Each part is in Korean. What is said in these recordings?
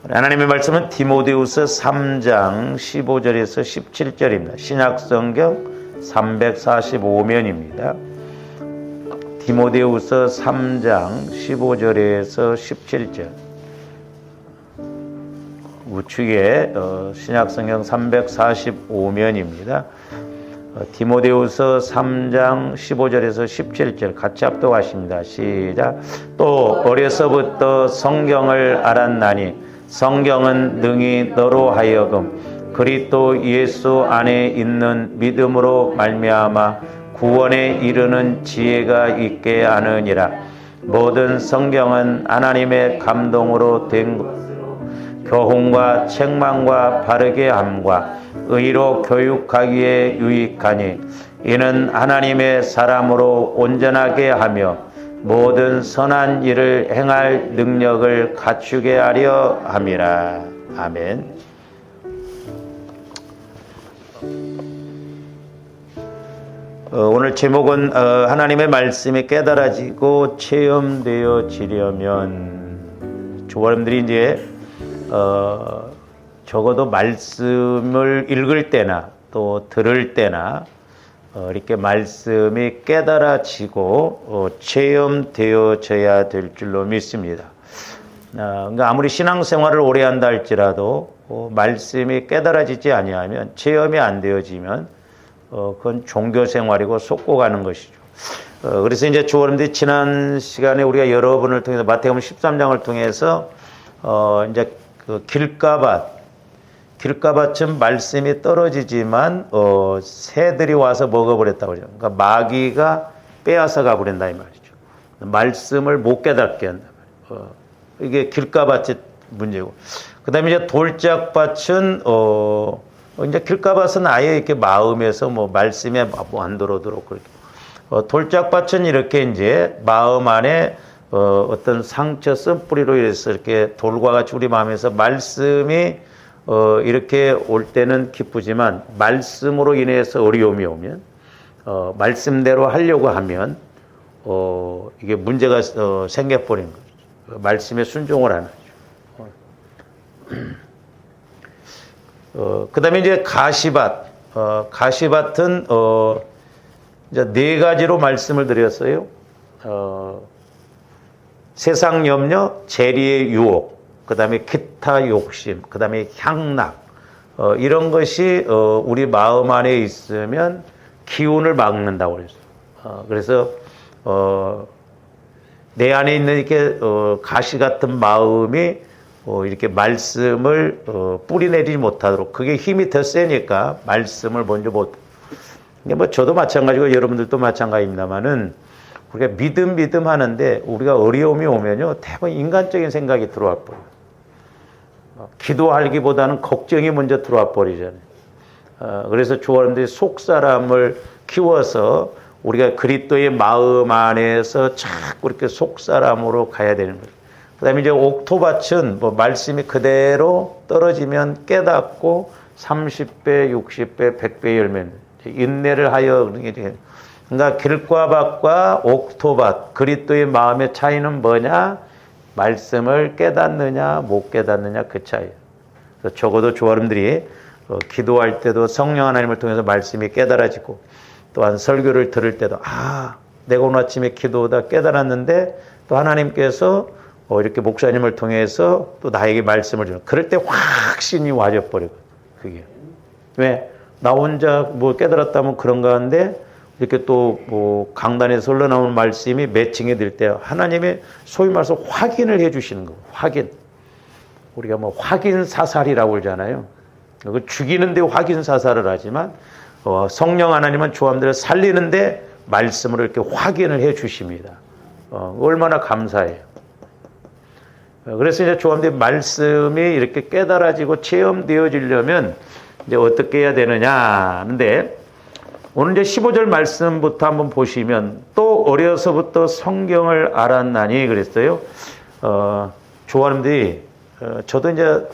하나님의 말씀은 디모데후서 3장 15절에서 17절입니다. 신약성경 345면입니다. 디모데후서 3장 15절에서 17절. 우측에 신약성경 345면입니다. 디모데후서 3장 15절에서 17절 같이 합독하십니다. 시작. 또 어려서부터 성경을 알았나니 성경은 능히 너로 하여금 그리스도 예수 안에 있는 믿음으로 말미암아 구원에 이르는 지혜가 있게 하느니라. 모든 성경은 하나님의 감동으로 된 교훈과 책망과 바르게 함과 의로 교육하기에 유익하니 이는 하나님의 사람으로 온전하게 하며 모든 선한 일을 행할 능력을 갖추게 하려 함이라. 아멘. 오늘 제목은 하나님의 말씀이 깨달아지고 체험되어지려면 조원님들이 이제 적어도 말씀을 읽을 때나 또 들을 때나 이렇게 말씀이 깨달아지고 체험되어져야 될 줄로 믿습니다. 그러니까 아무리 신앙생활을 오래 한다 할지라도 말씀이 깨달아지지 아니하면 체험이 안 되어지면 그건 종교생활이고 속고가는 것이죠. 그래서 이제 주어님들이 지난 시간에 우리가 여러분을 통해서 마태복음 13장을 통해서 이제 그 길가밭은 말씀이 떨어지지만 새들이 와서 먹어버렸다고 그러죠. 그러니까 마귀가 빼앗아 가버린다 이 말이죠. 말씀을 못 깨닫게 한다 말이에요. 이게 길가밭의 문제고. 그다음에 이제 돌짝밭은 이제 길가밭은 아예 이렇게 마음에서 뭐 말씀에 안 들어오도록 그렇게. 돌짝밭은 이렇게 이제 마음 안에 어떤 상처 쓴뿌리로 인해서 이렇게 돌과 같이 우리 마음에서 말씀이 이렇게 올 때는 기쁘지만 말씀으로 인해서 어려움이 오면 말씀대로 하려고 하면 이게 문제가 생겨버린 거죠. 말씀에 순종을 안 하죠. 그 다음에 이제 가시밭은 이제 네 가지로 말씀을 드렸어요. 세상 염려, 재리의 유혹, 그 다음에 기타 욕심, 그 다음에 향락, 이런 것이 우리 마음 안에 있으면 기운을 막는다고 그랬어요. 그래서 내 안에 있는 이렇게 가시 같은 마음이 이렇게 말씀을 뿌리내리지 못하도록, 그게 힘이 더 세니까 말씀을 먼저 못. 뭐 저도 마찬가지고 여러분들도 마찬가지입니다만은 우리가 믿음 하는데 우리가 어려움이 오면요 대부분 인간적인 생각이 들어와 버려요. 기도하기보다는 걱정이 먼저 들어와 버리잖아요. 그래서 주어님들이 속 사람을 키워서 우리가 그리스도의 마음 안에서 자꾸 이렇게 속 사람으로 가야 되는 거예요. 그다음에 이제 옥토밭은 뭐 말씀이 그대로 떨어지면 깨닫고 30배, 60배, 100배 열매는 인내를 하여 그런 게 되겠네요. 그러니까 길과 밭과 옥토밭, 그리스도의 마음의 차이는 뭐냐? 말씀을 깨닫느냐 못 깨닫느냐 그 차이예요. 그래서 적어도 조아름들이 기도할 때도 성령 하나님을 통해서 말씀이 깨달아지고, 또한 설교를 들을 때도 내가 오늘 아침에 기도하다 깨달았는데 또 하나님께서 이렇게 목사님을 통해서 또 나에게 말씀을 주는, 그럴 때 확신이 와져 버리고. 그게 왜? 나 혼자 뭐 깨달았다면 그런가 한데 이렇게 또 뭐 강단에서 흘러나오는 말씀이 매칭이 될 때 하나님의 소위 말해서 확인을 해 주시는 거예요. 확인. 우리가 뭐 확인 사살이라고 그러잖아요. 죽이는데 확인 사살을 하지만 성령 하나님은 조함들을 살리는데 말씀으로 이렇게 확인을 해 주십니다. 얼마나 감사해요. 그래서 이제 조함들의 말씀이 이렇게 깨달아지고 체험되어지려면 이제 어떻게 해야 되느냐 하는데, 오늘 이제 15절 말씀부터 한번 보시면, 또 어려서부터 성경을 알았나니 그랬어요. 조아님들이 저도 이제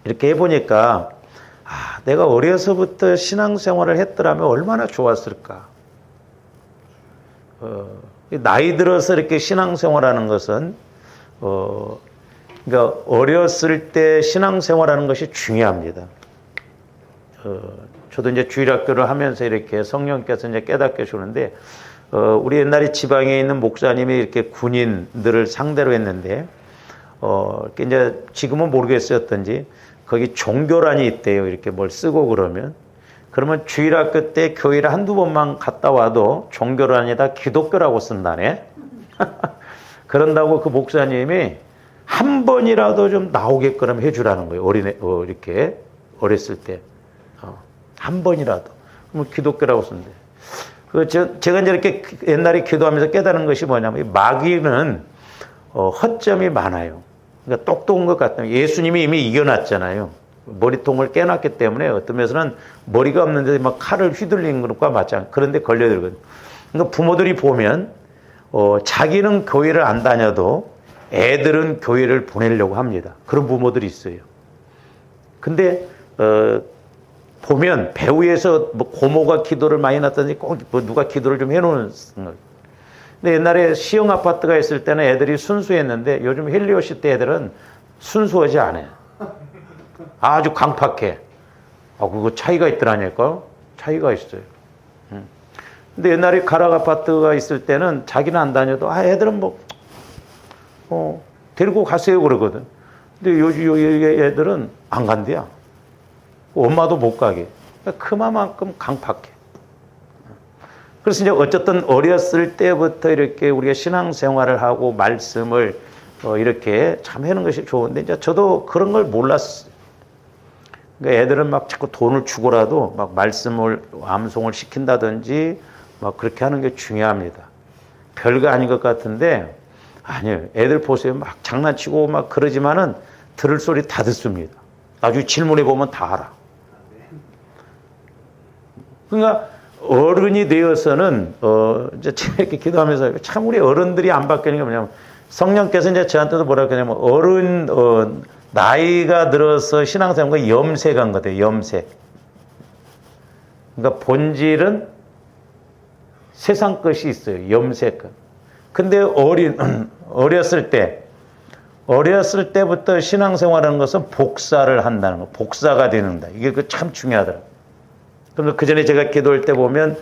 이렇게 해보니까 내가 어려서부터 신앙생활을 했더라면 얼마나 좋았을까. 나이 들어서 이렇게 신앙생활하는 것은 그러니까 어렸을 때 신앙생활하는 것이 중요합니다. 저도 이제 주일학교를 하면서 이렇게 성령께서 이제 깨닫게 주는데, 우리 옛날에 지방에 있는 목사님이 이렇게 군인들을 상대로 했는데, 이렇게 이제 지금은 모르겠어요, 어떤지. 거기 종교란이 있대요. 이렇게 뭘 쓰고 그러면 주일학교 때 교회를 한두 번만 갔다 와도 종교란에다 기독교라고 쓴다네. 그런다고 그 목사님이 한 번이라도 좀 나오게끔 해주라는 거예요. 이렇게 어렸을 때. 한 번이라도. 그러면 기독교라고 쓴대. 제가 이제 이렇게 옛날에 기도하면서 깨달은 것이 뭐냐면, 마귀는 허점이 많아요. 그러니까 똑똑한 것 같다면, 예수님이 이미 이겨놨잖아요. 머리통을 깨놨기 때문에 어떤 면에서는 머리가 없는데 막 칼을 휘둘리는 것과 맞잖아요. 그런데 걸려들거든요. 그러니까 부모들이 보면, 자기는 교회를 안 다녀도 애들은 교회를 보내려고 합니다. 그런 부모들이 있어요. 근데, 보면 배후에서 뭐 고모가 기도를 많이 났다든지 꼭 뭐 누가 기도를 좀 해놓는 거예요. 근데 옛날에 시형 아파트가 있을 때는 애들이 순수했는데 요즘 헬리오시 때 애들은 순수하지 않아요. 아주 강팍해. 그거 차이가 있더라니까. 차이가 있어요. 근데 옛날에 가락 아파트가 있을 때는 자기는 안 다녀도 애들은 데리고 가세요 그러거든. 근데 요즘 애들은 안 간대요. 엄마도 못 가게. 그만큼 강팍해. 그래서 이제 어쨌든 어렸을 때부터 이렇게 우리가 신앙생활을 하고 말씀을 이렇게 참 하는 것이 좋은데, 이제 저도 그런 걸 몰랐어요. 그러니까 애들은 막 자꾸 돈을 주고라도 막 말씀을 암송을 시킨다든지 막 그렇게 하는 게 중요합니다. 별거 아닌 것 같은데 아니에요. 애들 보세요. 막 장난치고 막 그러지만은 들을 소리 다 듣습니다. 나중에 질문해 보면 다 알아. 그러니까 어른이 되어서는 이제 이렇게 기도하면서 참 우리 어른들이 안 바뀌는 게 뭐냐면, 성령께서 이제 저한테도 뭐라고 하냐면, 나이가 들어서 신앙생활과 염색한 거예요. 염색. 그러니까 본질은 세상 것이 있어요. 염색. 근데 어렸을 때부터 신앙생활하는 것은 복사를 한다는 거. 복사가 되는다. 이게 참 중요하더라고요. 그래서 그 전에 제가 기도할 때 보면,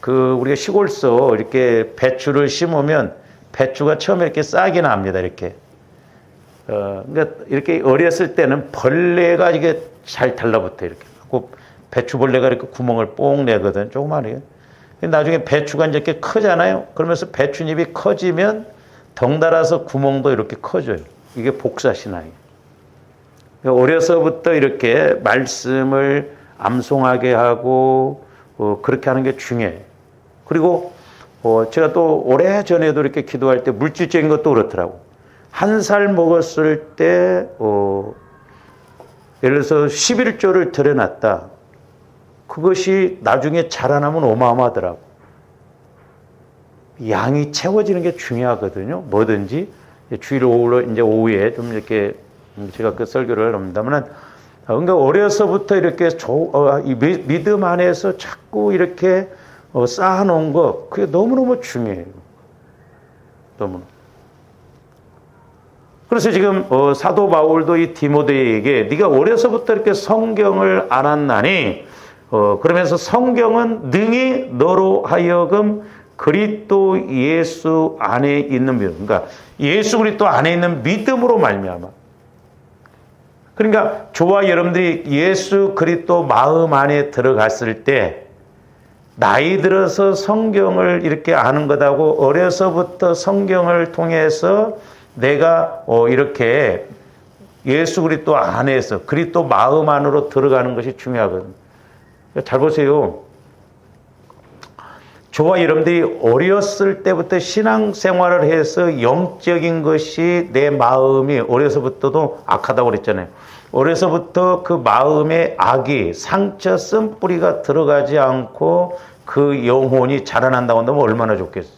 우리가 시골서 이렇게 배추를 심으면 배추가 처음에 이렇게 싹이 납니다. 이렇게. 그러니까 이렇게 어렸을 때는 벌레가 이게 잘 달라붙어. 이렇게. 배추벌레가 이렇게 구멍을 뽕 내거든. 조그마하게. 나중에 배추가 이제 이렇게 크잖아요. 그러면서 배추잎이 커지면 덩달아서 구멍도 이렇게 커져요. 이게 복사신앙이에요. 어려서부터 이렇게 말씀을 암송하게 하고 그렇게 하는 게 중요해요. 그리고 제가 또 오래전에도 이렇게 기도할 때 물질적인 것도 그렇더라고. 1살 먹었을 때 예를 들어서 11조를 들여놨다. 그것이 나중에 자라나면 어마어마하더라고. 양이 채워지는 게 중요하거든요. 뭐든지. 주일 오후에 좀 이렇게 제가 그 설교를 합니다만, 그러니까 어려서부터 이렇게 믿음 안에서 자꾸 이렇게 쌓아놓은 거, 그게 너무너무 중요해요. 너무너무. 그래서 지금 사도 바울도 이 디모데에게 네가 어려서부터 이렇게 성경을 알았나니, 그러면서 성경은 능히 너로 하여금 그리스도 예수 안에 있는 믿음, 그러니까 예수 그리스도 안에 있는 믿음으로 말미암아. 그러니까 저와 여러분들이 예수 그리스도 마음 안에 들어갔을 때, 나이 들어서 성경을 이렇게 아는 것하고 어려서부터 성경을 통해서 내가 이렇게 예수 그리스도 안에서 그리스도 마음 안으로 들어가는 것이 중요하거든요. 잘 보세요. 저와 여러분들이 어렸을 때부터 신앙생활을 해서 영적인 것이 내 마음이 어려서부터도 악하다고 그랬잖아요. 어려서부터 그 마음에 악이 상처 쓴뿌리가 들어가지 않고 그 영혼이 자라난다고 한다면 얼마나 좋겠어.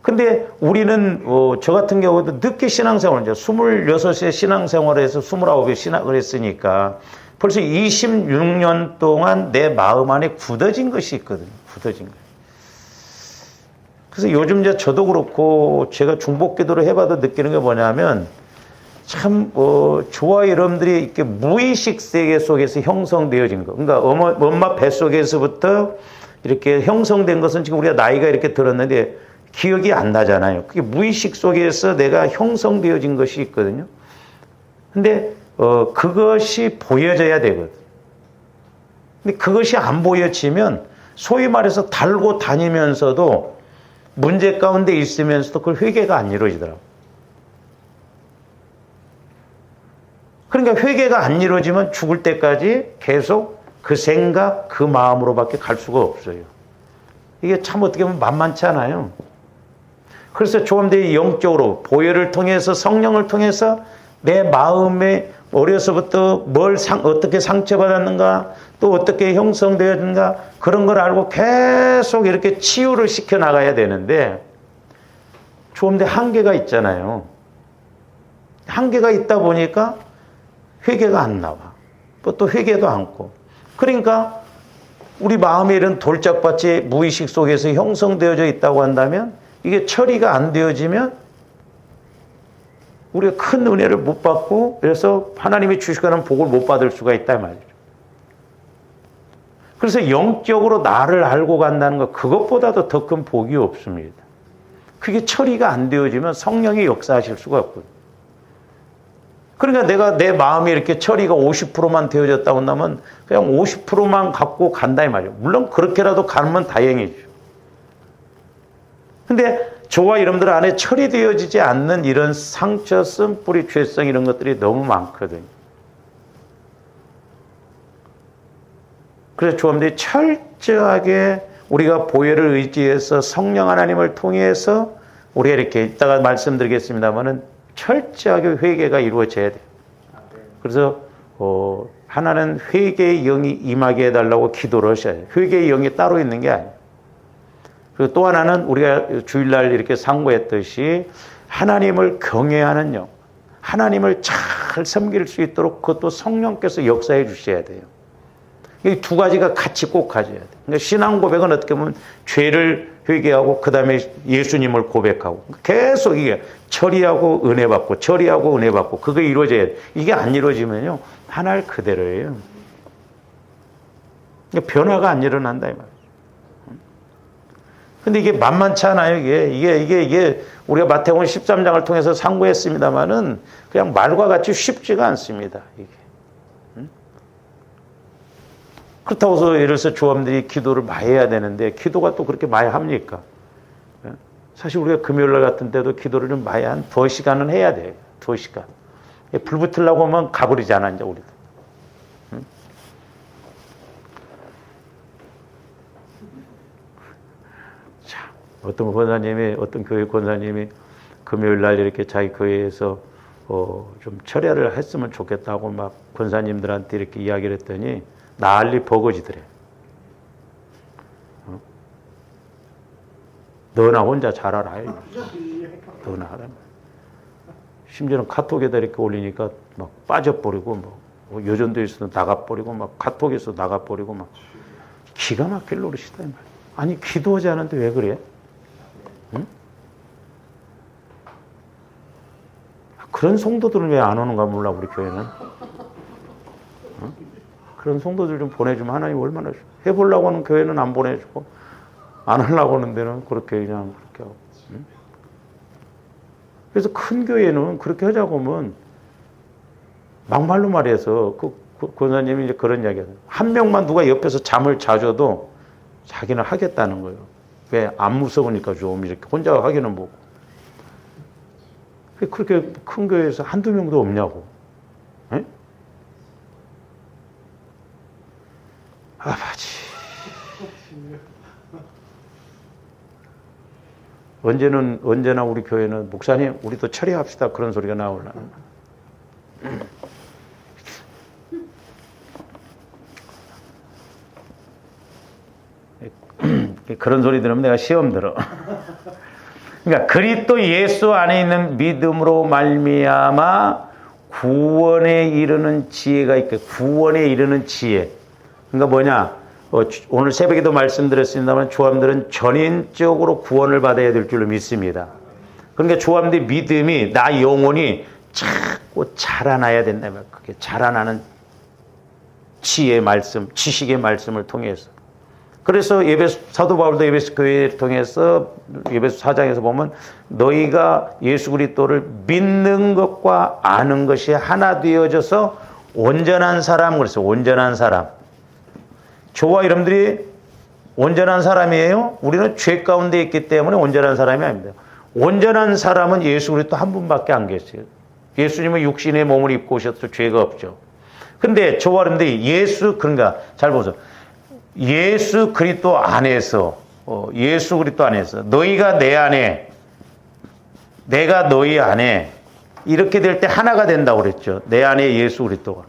근데 우리는 저 같은 경우도 늦게 신앙생활을, 이제 26세 신앙생활을 해서 29에 신학을 했으니까 벌써 26년 동안 내 마음 안에 굳어진 것이 있거든요. 굳어진 거. 그래서 요즘 이제 저도 그렇고 제가 중복기도를 해봐도 느끼는 게 뭐냐면 참 저와 여러분들이 이렇게 무의식 세계 속에서 형성되어진 거. 그러니까 엄마 뱃속에서부터 이렇게 형성된 것은 지금 우리가 나이가 이렇게 들었는데 기억이 안 나잖아요. 그게 무의식 속에서 내가 형성되어진 것이 있거든요. 근데 그것이 보여져야 되거든. 근데 그것이 안 보여지면 소위 말해서 달고 다니면서도 문제 가운데 있으면서도 그 회개가 안 이루어지더라고. 그러니까 회개가 안 이루어지면 죽을 때까지 계속 그 생각, 그 마음으로밖에 갈 수가 없어요. 이게 참 어떻게 보면 만만치 않아요. 그래서 조금 더 영적으로 보혈을 통해서 성령을 통해서 내 마음에 어려서부터 어떻게 상처받았는가 또 어떻게 형성되었는가 그런 걸 알고 계속 이렇게 치유를 시켜 나가야 되는데 조금 더 한계가 있잖아요. 한계가 있다 보니까 회개가 안 나와. 또 회개도 않고. 그러니까 우리 마음에 이런 돌짝밭이 무의식 속에서 형성되어져 있다고 한다면 이게 처리가 안 되어지면 우리가 큰 은혜를 못 받고 그래서 하나님이 주시고는 복을 못 받을 수가 있다 말이죠. 그래서 영적으로 나를 알고 간다는 것 그것보다도 더 큰 복이 없습니다. 그게 처리가 안 되어지면 성령이 역사하실 수가 없거든요. 그러니까 내가 내 마음이 이렇게 처리가 50%만 되어졌다고 한다면 그냥 50%만 갖고 간다 이 말이에요. 물론 그렇게라도 가면 다행이죠. 근데 저와 여러분들 안에 처리되어지지 않는 이런 상처, 쓴뿌리, 죄성 이런 것들이 너무 많거든요. 그래서 조금들이 철저하게 우리가 보혈을 의지해서 성령 하나님을 통해서 우리가 이렇게 이따가 말씀드리겠습니다만은 철저하게 회개가 이루어져야 돼요. 그래서 하나는 회개의 영이 임하게 해달라고 기도를 하셔야 돼요. 회개의 영이 따로 있는 게 아니에요. 그리고 또 하나는 우리가 주일날 이렇게 상고했듯이 하나님을 경외하는 영, 하나님을 잘 섬길 수 있도록 그것도 성령께서 역사해 주셔야 돼요. 이 두 가지가 같이 꼭 가져야 돼요. 그러니까 신앙 고백은 어떻게 보면 죄를 회개하고 그 다음에 예수님을 고백하고 계속 이게 처리하고 은혜 받고 처리하고 은혜 받고 그게 이루어져야 돼요. 이게 안 이루어지면요 하나를 그대로예요. 변화가 안 일어난다 이 말이에요. 근데 이게 만만치 않아요. 이게 우리가 마태복음 13장을 통해서 상고했습니다만은 그냥 말과 같이 쉽지가 않습니다. 이게. 그렇다고 해서 예를 들어서 조합들이 기도를 많이 해야 되는데 기도가 또 그렇게 많이 합니까? 사실 우리가 금요일날 같은 때도 기도를 좀 많이 한 2시간은 해야 돼요. 2시간. 불 붙으려고 하면 가버리잖아 이제 우리도. 참 어떤 권사님이 어떤 교회 권사님이 금요일날 이렇게 자기 교회에서 좀 철야를 했으면 좋겠다고 막 권사님들한테 이렇게 이야기를 했더니 난리 버거지더래. 너나 혼자 잘하라. 너나 하라. 심지어는 카톡에다 이렇게 올리니까 막 빠져버리고, 뭐 여전도에서도 나가버리고, 막 카톡에서 나가버리고, 막 기가 막힐 노릇이다. 이 말. 아니, 기도하지 않는데 왜 그래? 응? 그런 성도들은 왜 안 오는가 몰라, 우리 교회는. 응? 그런 성도들 좀 보내주면 하나님 얼마나 해보려고 하는 교회는 안 보내주고 안 하려고 하는 데는 그렇게 그냥 그렇게 하고. 응? 그래서 큰 교회는 그렇게 하자고 하면 막말로 말해서 그 권사님이 이제 그런 이야기 하잖아요. 한 명만 누가 옆에서 잠을 자줘도 자기는 하겠다는 거예요. 왜? 안 무서우니까 좀 이렇게 혼자 하기는 뭐고. 그렇게 큰 교회에서 한두 명도 없냐고. 에? 아버지. 언제나 우리 교회는 목사님 우리도 처리합시다 그런 소리가 나오려나. 그런 소리 들으면 내가 시험 들어. 그러니까 그리스도 예수 안에 있는 믿음으로 말미암아 구원에 이르는 지혜가 있고 구원에 이르는 지혜. 그러니까 뭐냐? 오늘 새벽에도 말씀드렸습니다만 조함들은 전인적으로 구원을 받아야 될 줄로 믿습니다. 그러니까 조함들의 믿음이 나 영혼이 자꾸 자라나야 된다면 그게 자라나는 지혜의 말씀, 지식의 말씀을 통해서. 그래서 사도 바울도 에베소 교회를 통해서 에베소 4장에서 보면 너희가 예수 그리스도를 믿는 것과 아는 것이 하나 되어져서 온전한 사람, 그래서 온전한 사람. 저와 여러분들이 온전한 사람이에요? 우리는 죄 가운데 있기 때문에 온전한 사람이 아닙니다. 온전한 사람은 예수 그리스도 한 분밖에 안 계세요. 예수님은 육신의 몸을 입고 오셔서 죄가 없죠. 근데 저와 여러분들이 그러니까 잘 보세요. 예수 그리스도 안에서 너희가 내 안에 내가 너희 안에 이렇게 될 때 하나가 된다고 그랬죠. 내 안에 예수 그리스도가.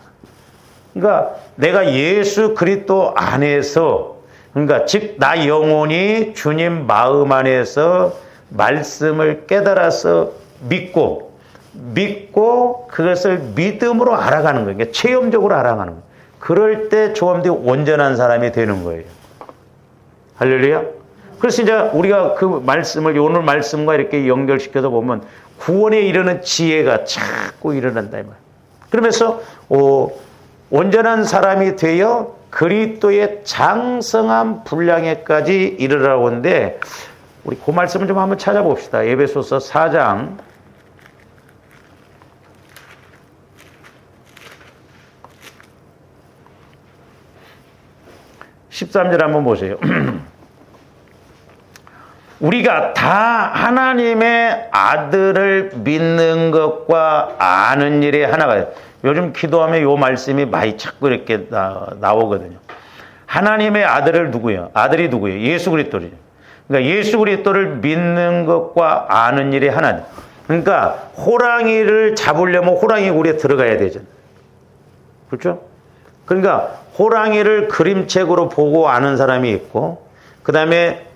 그러니까 내가 예수 그리스도 안에서 그러니까 즉 나 영혼이 주님 마음 안에서 말씀을 깨달아서 믿고 그것을 믿음으로 알아가는 거예요. 그러니까 체험적으로 알아가는 거예요. 그럴 때 조함들이 온전한 사람이 되는 거예요. 할렐루야. 그래서 이제 우리가 그 말씀을 오늘 말씀과 이렇게 연결시켜서 보면 구원에 이르는 지혜가 자꾸 일어난다 이 말. 그러면서 온전한 사람이 되어 그리스도의 장성한 분량에까지 이르라고 하는데 우리 그 말씀을 좀 한번 찾아봅시다. 에베소서 4장 13절 한번 보세요. 우리가 다 하나님의 아들을 믿는 것과 아는 일에 하나가 요즘 기도하면 이 말씀이 많이 자꾸 이렇게 나오거든요. 하나님의 아들을 누구예요? 아들이 누구예요? 예수 그리스도죠. 그러니까 예수 그리스도를 믿는 것과 아는 일에 하나. 그러니까 호랑이를 잡으려면 호랑이 굴에 들어가야 되잖아요. 그렇죠? 그러니까 호랑이를 그림책으로 보고 아는 사람이 있고 그 다음에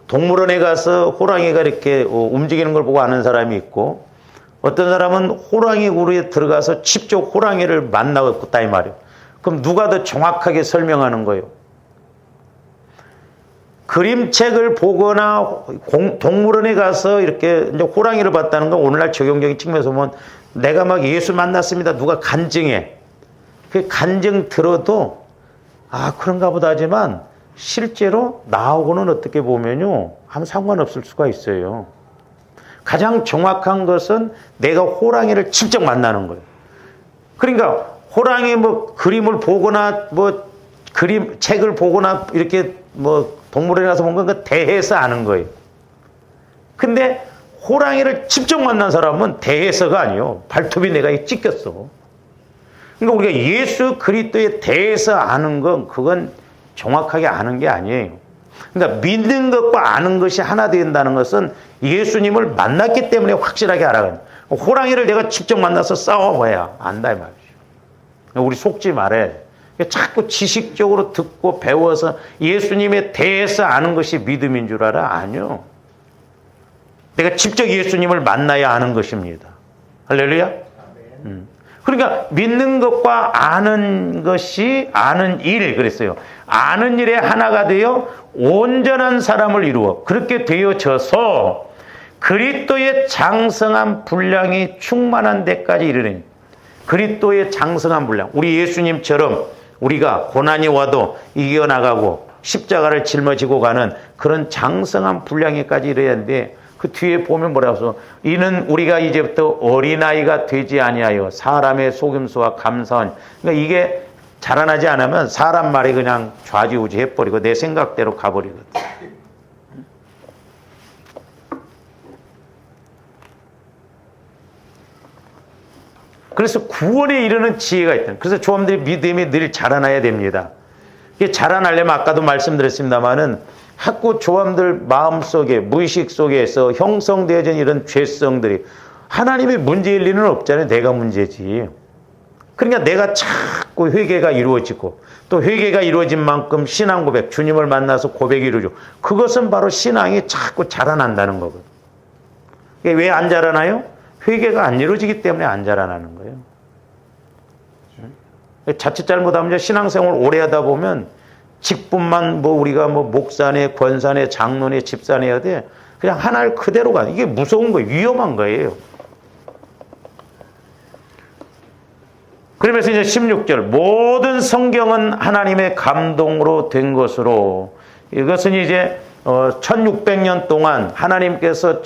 동물원에 가서 호랑이가 이렇게 움직이는 걸 보고 아는 사람이 있고 어떤 사람은 호랑이 굴에 들어가서 직접 호랑이를 만나고 있다 이 말이에요. 그럼 누가 더 정확하게 설명하는 거예요? 그림책을 보거나 동물원에 가서 이렇게 이제 호랑이를 봤다는 건 오늘날 적용적인 측면에서 보면 내가 막 예수 만났습니다. 누가 간증해. 그 간증 들어도 그런가 보다 하지만 실제로 나하고는 어떻게 보면요 아무 상관없을 수가 있어요. 가장 정확한 것은 내가 호랑이를 직접 만나는 거예요. 그러니까 호랑이 그림을 보거나 책을 보거나 이렇게 동물원에 가서 본 건 대해서 아는 거예요. 근데 호랑이를 직접 만난 사람은 대해서가 아니에요. 발톱이 내가 찢겼어. 그러니까 우리가 예수 그리스도에 대해서 아는 건 그건 정확하게 아는 게 아니에요. 그러니까 믿는 것과 아는 것이 하나 된다는 것은 예수님을 만났기 때문에 확실하게 알아가는 거예요. 호랑이를 내가 직접 만나서 싸워봐야 안다 이 말이죠. 우리 속지 말아야 돼. 자꾸 지식적으로 듣고 배워서 예수님에 대해서 아는 것이 믿음인 줄 알아? 아니요. 내가 직접 예수님을 만나야 아는 것입니다. 할렐루야. 그러니까 믿는 것과 아는 것이 아는 일 그랬어요. 아는 일에 하나가 되어 온전한 사람을 이루어 그렇게 되어져서 그리스도의 장성한 분량이 충만한 데까지 이르는 그리스도의 장성한 분량. 우리 예수님처럼 우리가 고난이 와도 이겨나가고 십자가를 짊어지고 가는 그런 장성한 분량에까지 이르어야 하는데 그 뒤에 보면 뭐라고 써? 이는 우리가 이제부터 어린아이가 되지 아니하여 사람의 속임수와 감사한 그러니까 이게 자라나지 않으면 사람 말이 그냥 좌지우지 해버리고 내 생각대로 가버리거든. 그래서 구원에 이르는 지혜가 있다. 그래서 조함들이 믿음이 늘 자라나야 됩니다. 이게 자라나려면 아까도 말씀드렸습니다마는 자꾸 조함들 마음속에 무의식 속에서 형성되어진 이런 죄성들이 하나님의 문제일 리는 없잖아요. 내가 문제지. 그러니까 내가 자꾸 회개가 이루어지고 또 회개가 이루어진 만큼 신앙 고백, 주님을 만나서 고백이 이루어지고 그것은 바로 신앙이 자꾸 자라난다는 거거든요. 왜 안 자라나요? 회개가 안 이루어지기 때문에 안 자라나는 거예요. 자칫 잘못하면 신앙생활을 오래 하다 보면 직분만 뭐 우리가 뭐 목사네, 권사네, 장로네, 집사네 해야 돼. 그냥 하나를 그대로 가. 이게 무서운 거예요. 위험한 거예요. 그러면서 이제 16절 모든 성경은 하나님의 감동으로 된 것으로 이것은 이제 1600년 동안 하나님께서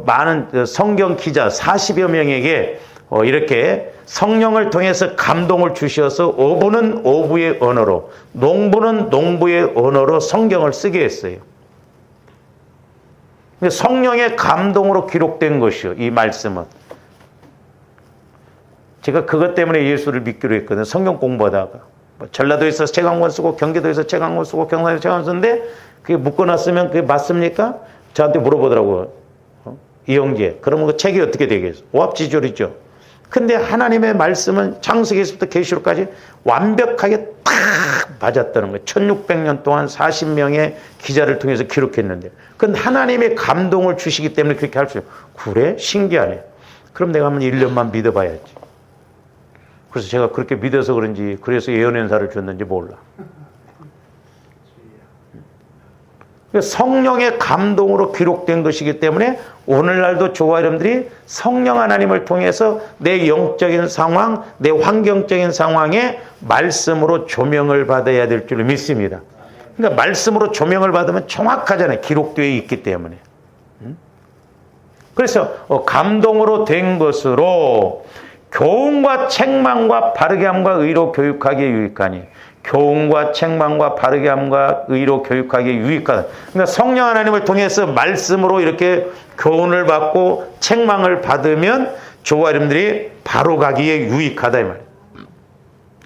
많은 성경 기자 40여 명에게 이렇게 성령을 통해서 감동을 주셔서 어부는 어부의 언어로 농부는 농부의 언어로 성경을 쓰게 했어요. 성령의 감동으로 기록된 것이요. 이 말씀은. 제가 그것 때문에 예수를 믿기로 했거든요. 성경 공부하다가. 전라도에서 책 한 권 쓰고 경기도에서 책 한 권 쓰고 경상도에서 책 한 권 쓰는데 그게 묶어놨으면 그게 맞습니까? 저한테 물어보더라고요. 이영재. 그러면 그 책이 어떻게 되겠어? 오합지졸이죠. 근데 하나님의 말씀은 창세기에서부터 계시록까지 완벽하게 딱 맞았다는 거예요. 1600년 동안 40명의 기자를 통해서 기록했는데 그건 하나님의 감동을 주시기 때문에 그렇게 할 수 있어요. 그래? 신기하네. 그럼 내가 한번 1년만 믿어봐야지. 그래서 제가 그렇게 믿어서 그런지 그래서 예언연사를 줬는지 몰라. 성령의 감동으로 기록된 것이기 때문에 오늘날도 저와 여러분들이 성령 하나님을 통해서 내 영적인 상황, 내 환경적인 상황에 말씀으로 조명을 받아야 될 줄 믿습니다. 그러니까 말씀으로 조명을 받으면 정확하잖아요. 기록되어 있기 때문에. 그래서 감동으로 된 것으로 교훈과 책망과 바르게 함과 의로 교육하기에 유익하니 교훈과 책망과 바르게 함과 의로 교육하기에 유익하다. 그러니까 성령 하나님을 통해서 말씀으로 이렇게 교훈을 받고 책망을 받으면 저와 여러분들이 바로 가기에 유익하다 이 말이에요.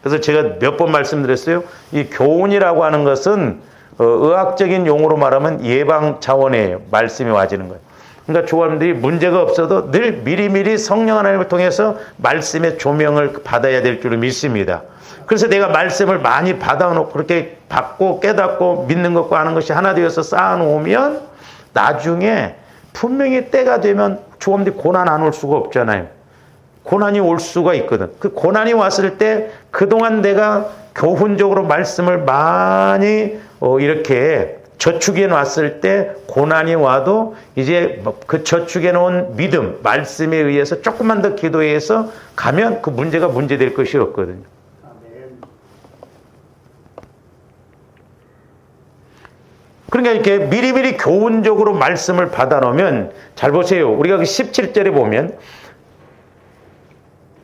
그래서 제가 몇 번 말씀드렸어요. 이 교훈이라고 하는 것은 의학적인 용어로 말하면 예방 차원의 말씀이 와지는 거예요. 그러니까 저와 여러분들이 문제가 없어도 늘 미리미리 성령 하나님을 통해서 말씀의 조명을 받아야 될 줄을 믿습니다. 그래서 내가 말씀을 많이 받아놓고 그렇게 받고 깨닫고 믿는 것과 하는 것이 하나 되어서 쌓아놓으면 나중에 분명히 때가 되면 저와 여러분들이 고난 안 올 수가 없잖아요. 고난이 올 수가 있거든. 그 고난이 왔을 때 그동안 내가 교훈적으로 말씀을 많이 이렇게 저축해 놨을 때 고난이 와도 이제 그 저축해 놓은 믿음, 말씀에 의해서 조금만 더 기도해서 가면 그 문제가 문제될 것이 없거든요. 그러니까 이렇게 미리미리 교훈적으로 말씀을 받아놓으면 잘 보세요. 우리가 그 17절에 보면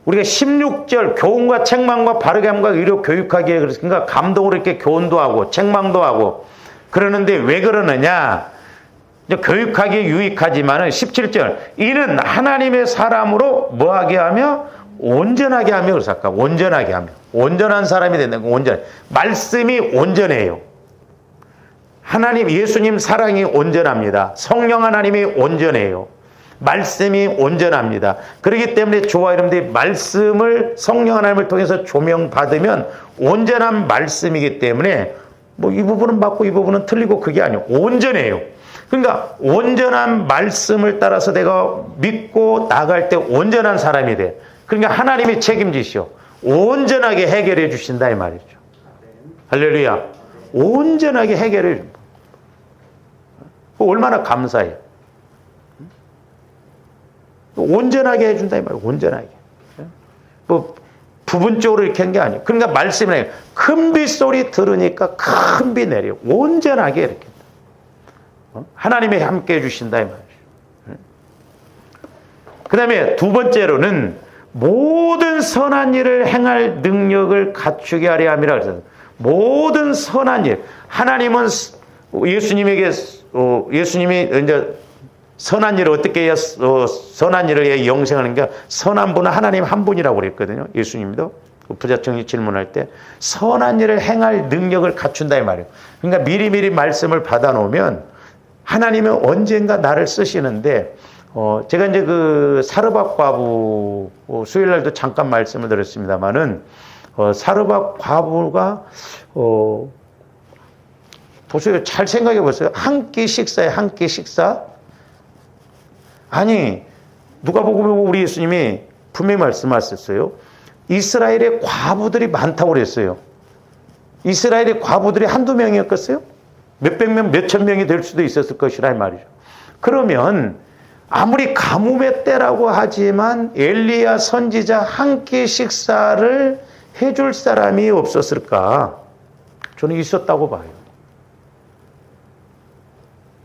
우리가 16절 교훈과 책망과 바르게 함과 의로 교육하기에 그러니까 감동으로 이렇게 교훈도 하고 책망도 하고 그러는데 왜 그러느냐? 교육하기에 유익하지만은 17절 이는 하나님의 사람으로 뭐하게 하며 온전하게 하며 그래서 아까 온전하게 하며 온전한 사람이 된다는 거 온전 말씀이 온전해요. 하나님 예수님 사랑이 온전합니다. 성령 하나님이 온전해요. 말씀이 온전합니다. 그렇기 때문에 저와 여러분들이 말씀을 성령 하나님을 통해서 조명받으면 온전한 말씀이기 때문에 뭐 이 부분은 맞고 이 부분은 틀리고 그게 아니에요. 온전해요. 그러니까 온전한 말씀을 따라서 내가 믿고 나갈 때 온전한 사람이 돼. 그러니까 하나님이 책임지시오. 온전하게 해결해 주신다 이 말이죠. 할렐루야. 온전하게 해결해 줍니다. 얼마나 감사해요. 온전하게 해준다 이 말이에요. 온전하게. 뭐 부분적으로 이렇게 한 게 아니에요. 그러니까 말씀이 큰 빗소리 들으니까 큰 비 내려. 온전하게 이렇게. 하나님이 함께 해주신다 이 말이에요. 그 다음에 두 번째로는 모든 선한 일을 행할 능력을 갖추게 하려 함이라 그랬어요. 모든 선한 일. 하나님은 예수님에게 예수님이 이제 선한 일을 어떻게 해야 선한 일을 영생하는 게 선한 분은 하나님 한 분이라고 그랬거든요. 예수님도 부자청이 질문할 때 선한 일을 행할 능력을 갖춘다 이 말이에요. 그러니까 미리미리 말씀을 받아놓으면 하나님은 언젠가 나를 쓰시는데 제가 이제 그 사르밧 과부 수요일 날도 잠깐 말씀을 드렸습니다만은 사르밧 과부가 보세요. 잘 생각해 보세요. 한 끼 식사에 한 끼 식사. 아니 누가복음에 우리 예수님이 분명히 말씀하셨어요. 이스라엘에 과부들이 많다고 그랬어요. 이스라엘의 과부들이 한두 명이었겠어요? 몇백 명, 몇천 명이 될 수도 있었을 것이라 이 말이죠. 그러면 아무리 가뭄의 때라고 하지만 엘리야 선지자 한 끼 식사를 해줄 사람이 없었을까? 저는 있었다고 봐요.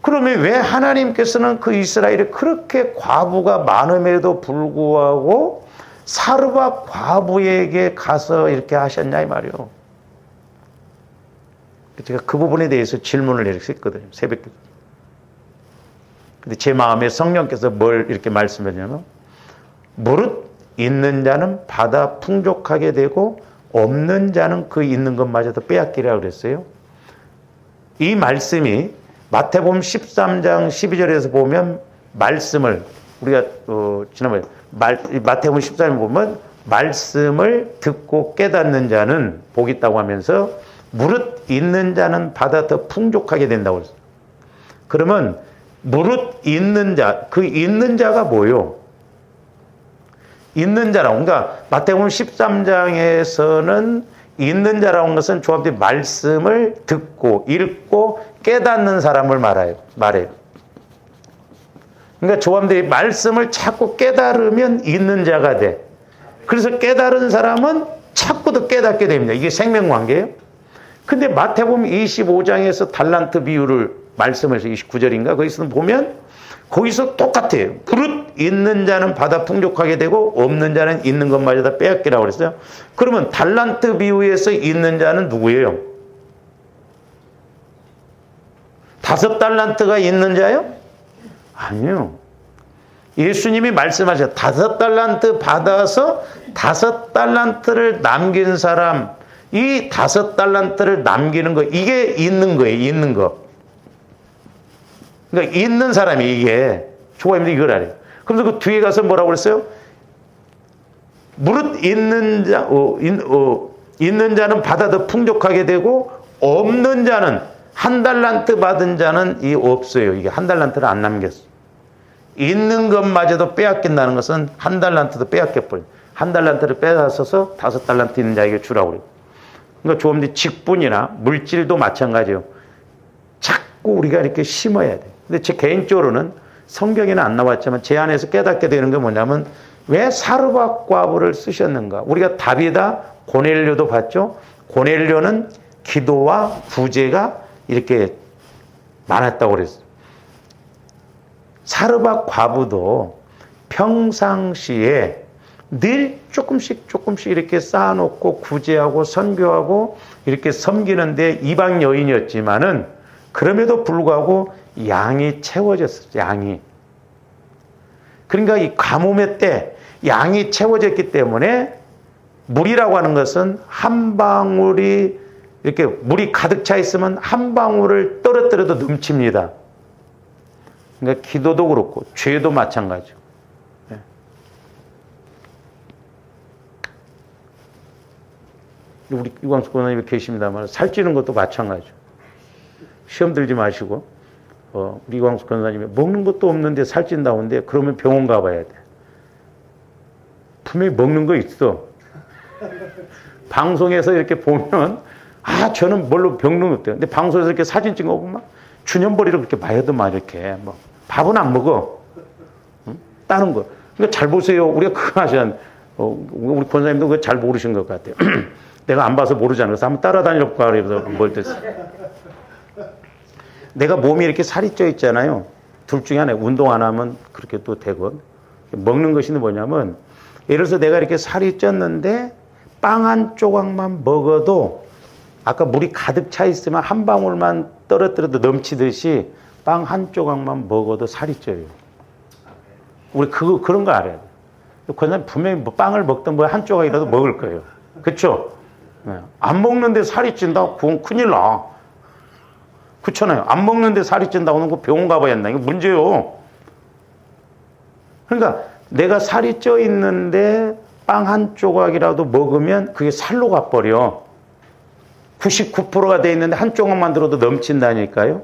그러면 왜 하나님께서는 그 이스라엘이 그렇게 과부가 많음에도 불구하고 사르밧 과부에게 가서 이렇게 하셨냐 이 말이요. 제가 그 부분에 대해서 질문을 이렇게 했거든요. 새벽에. 근데 제 마음에 성령께서 뭘 이렇게 말씀하냐면 무릇 있는 자는 받아 풍족하게 되고 없는 자는 그 있는 것마저도 빼앗기라 그랬어요. 이 말씀이 마태복음 13장 12절에서 보면 말씀을 우리가 지난번에 마태복음 13장 보면 말씀을 듣고 깨닫는 자는 복이 있다고 하면서 무릇 있는 자는 받아 더 풍족하게 된다고 했어요. 그러면 무릇 있는 자, 그 있는 자가 뭐요? 있는 자라고. 그러니까 마태복음 13장에서는 있는 자라는 것은 조합된 말씀을 듣고 읽고 깨닫는 사람을 말해요. 그러니까 조합된 말씀을 자꾸 깨달으면 있는 자가 돼. 그래서 깨달은 사람은 자꾸 더 깨닫게 됩니다. 이게 생명관계예요. 근데 마태복음 25장에서 달란트 비유를 말씀해서 29절인가 거기서 보면 거기서 똑같아요. 무릇 있는 자는 받아 풍족하게 되고 없는 자는 있는 것마저 다 빼앗기라고 그랬어요. 그러면 달란트 비유에서 있는 자는 누구예요? 5달란트가 있는 자요? 아니요. 예수님이 말씀하셨어요. 5달란트 받아서 5달란트를 남긴 사람, 이 5달란트를 남기는 거, 이게 있는 거예요. 있는 거. 그러니까 있는 사람이 이게 조가님도 이걸 알아요. 그래서 그 뒤에 가서 뭐라고 그랬어요? 무릇 있는 자는 받아 더 풍족하게 되고 없는 자는 1달란트 받은 자는 이 없어요. 이게 1달란트를 안 남겼어. 있는 것마저도 빼앗긴다는 것은 1달란트도 빼앗겨버려요. 1달란트를 빼앗아서 5달란트 있는 자에게 주라고 그래요. 그러니까 조금더 직분이나 물질도 마찬가지예요. 자꾸 우리가 이렇게 심어야 돼요. 근데 제 개인적으로는 성경에는 안 나왔지만 제 안에서 깨닫게 되는 게 뭐냐면 왜 사르밧 과부를 쓰셨는가? 우리가 다비다 고넬료도 봤죠? 고넬료는 기도와 구제가 이렇게 많았다고 그랬어요. 사르밧 과부도 평상시에 늘 조금씩 이렇게 쌓아놓고 구제하고 선교하고 이렇게 섬기는데 이방 여인이었지만은 그럼에도 불구하고 양이 채워졌어요. 양이. 그러니까 이 가뭄의 때 양이 채워졌기 때문에 물이라고 하는 것은 한 방울이 이렇게 물이 가득 차 있으면 한 방울을 떨어뜨려도 넘칩니다. 그러니까 기도도 그렇고 죄도 마찬가지고. 우리 이광수 권사님이 계십니다만 살찌는 것도 마찬가지죠. 시험 들지 마시고 우리 이광수 권사님이 먹는 것도 없는데 살찐다는데 그러면 병원 가봐야 돼. 분명히 먹는 거 있어. 방송에서 이렇게 보면 저는 뭘로 병는 없대요. 근데 방송에서 이렇게 사진 찍어보면 주년벌이를 그렇게 마여도만 이렇게 뭐 밥은 안 먹어. 응? 다른 거. 그러니까 잘 보세요. 우리가 그거 하시는 우리 권사님도 그거 잘 모르신 것 같아요. 내가 안 봐서 모르잖아. 그래서 한번 따라다니려고 그래서 뭘 됐어. 내가 몸이 이렇게 살이 쪄 있잖아요. 둘 중에 하나. 운동 안 하면 그렇게 또 되고. 먹는 것이 뭐냐면 예를 들어서 내가 이렇게 살이 쪘는데 빵 한 조각만 먹어도 아까 물이 가득 차 있으면 한 방울만 떨어뜨려도 넘치듯이 빵 한 조각만 먹어도 살이 쪄요. 우리 그런 거 알아야 돼. 권사님 분명히 뭐 빵을 먹든 뭐 한 조각이라도 먹을 거예요. 그렇죠? 안 먹는데 살이 찐다? 그건 큰일 나. 그렇잖아요. 안 먹는데 살이 찐다고 하는 거 병원 가봐야 한다. 이거 문제요. 그러니까 내가 살이 쪄 있는데 빵 한 조각이라도 먹으면 그게 살로 가버려. 99%가 돼 있는데 한 조각만 들어도 넘친다니까요.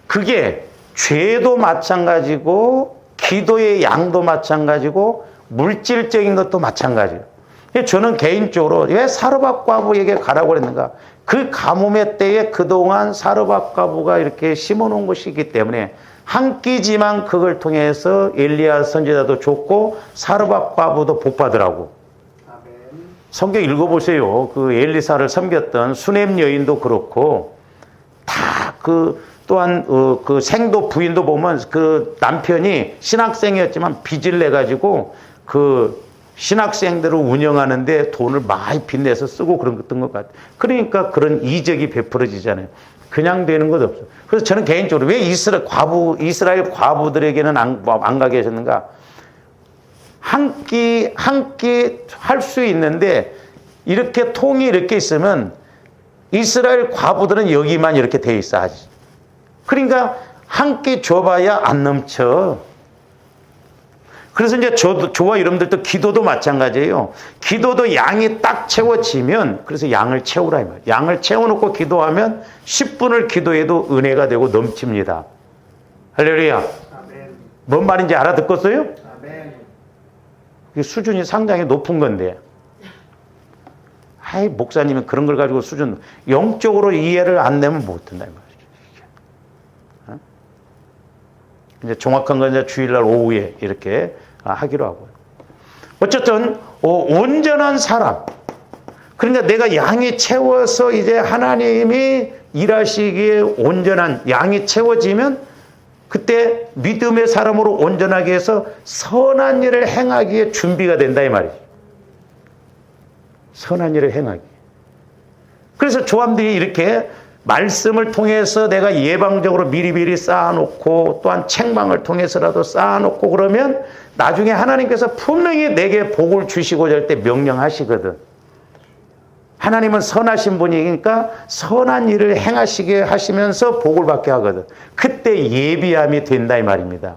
그게 죄도 마찬가지고 기도의 양도 마찬가지고 물질적인 것도 마찬가지예요. 저는 개인적으로 왜 사르밧 과부에게 가라고 그랬는가? 그 가뭄의 때에 그동안 사르밧 과부가 이렇게 심어놓은 것이기 때문에 한 끼지만 그걸 통해서 엘리야 선지자도 좋고 사르밧 과부도 복받으라고. 성경 읽어보세요. 그 엘리사를 섬겼던 수넴 여인도 그렇고 다 또한 그 생도 부인도 보면 그 남편이 신학생이었지만 빚을 내 가지고 그 신학생들을 운영하는데 돈을 많이 빚내서 쓰고 그랬던 것 같아요. 그러니까 그런 이적이 베풀어지잖아요. 그냥 되는 것 없어요. 그래서 저는 개인적으로 왜 이스라엘 과부들에게는 안 가게 하셨는가? 한 끼 할 수 있는데 이렇게 통이 이렇게 있으면 이스라엘 과부들은 여기만 이렇게 돼 있어 하지. 그러니까 한 끼 줘봐야 안 넘쳐. 그래서 이제 저와 여러분들도 기도도 마찬가지예요. 기도도 양이 딱 채워지면 그래서 양을 채우라 이 말이에요. 양을 채워놓고 기도하면 10분을 기도해도 은혜가 되고 넘칩니다. 할렐루야. 아멘. 뭔 말인지 알아듣겠어요? 아멘. 수준이 상당히 높은 건데. 아이, 목사님은 그런 걸 가지고 영적으로 이해를 안 내면 못 된다 이 말이에요. 이제 정확한 건 이제 주일날 오후에 이렇게 하기로 하고요. 어쨌든 온전한 사람. 그러니까 내가 양이 채워서 이제 하나님이 일하시기에 온전한 양이 채워지면 그때 믿음의 사람으로 온전하게 해서 선한 일을 행하기에 준비가 된다 이 말이죠. 선한 일을 행하기. 그래서 조함들이 이렇게 말씀을 통해서 내가 예방적으로 미리미리 쌓아놓고 또한 책망을 통해서라도 쌓아놓고 그러면 나중에 하나님께서 분명히 내게 복을 주시고자 할 때 명령하시거든. 하나님은 선하신 분이니까 선한 일을 행하시게 하시면서 복을 받게 하거든. 그때 예비함이 된다 이 말입니다.